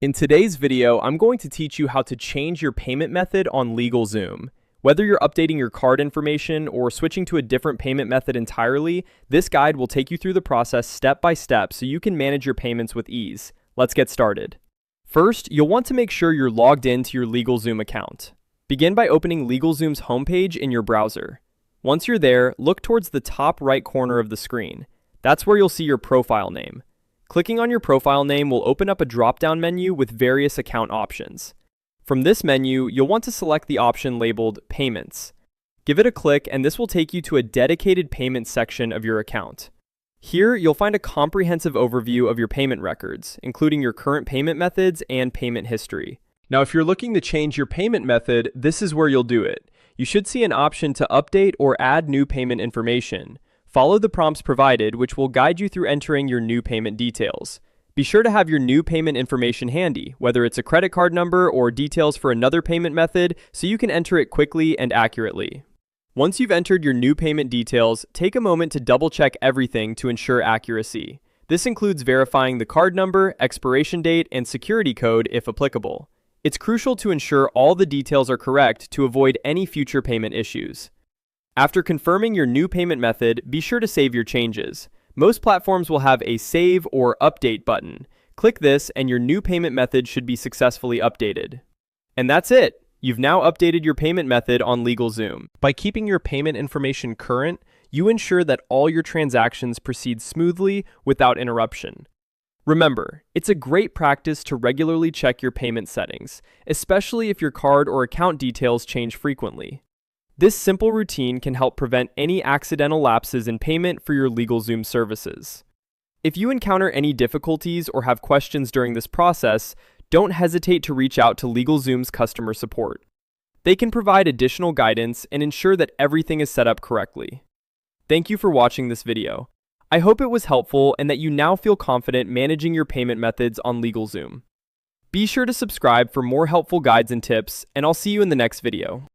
In today's video, I'm going to teach you how to change your payment method on LegalZoom. Whether you're updating your card information or switching to a different payment method entirely, this guide will take you through the process step by step so you can manage your payments with ease. Let's get started. First, you'll want to make sure you're logged into your LegalZoom account. Begin by opening LegalZoom's homepage in your browser. Once you're there, look towards the top right corner of the screen. That's where you'll see your profile name. Clicking on your profile name will open up a drop-down menu with various account options. From this menu, you'll want to select the option labeled Payments. Give it a click and this will take you to a dedicated payment section of your account. Here, you'll find a comprehensive overview of your payment records, including your current payment methods and payment history. Now, if you're looking to change your payment method, this is where you'll do it. You should see an option to update or add new payment information. Follow the prompts provided, which will guide you through entering your new payment details. Be sure to have your new payment information handy, whether it's a credit card number or details for another payment method, so you can enter it quickly and accurately. Once you've entered your new payment details, take a moment to double-check everything to ensure accuracy. This includes verifying the card number, expiration date, and security code if applicable. It's crucial to ensure all the details are correct to avoid any future payment issues. After confirming your new payment method, be sure to save your changes. Most platforms will have a Save or Update button. Click this and your new payment method should be successfully updated. And that's it! You've now updated your payment method on LegalZoom. By keeping your payment information current, you ensure that all your transactions proceed smoothly without interruption. Remember, it's a great practice to regularly check your payment settings, especially if your card or account details change frequently. This simple routine can help prevent any accidental lapses in payment for your LegalZoom services. If you encounter any difficulties or have questions during this process, don't hesitate to reach out to LegalZoom's customer support. They can provide additional guidance and ensure that everything is set up correctly. Thank you for watching this video. I hope it was helpful and that you now feel confident managing your payment methods on LegalZoom. Be sure to subscribe for more helpful guides and tips, and I'll see you in the next video.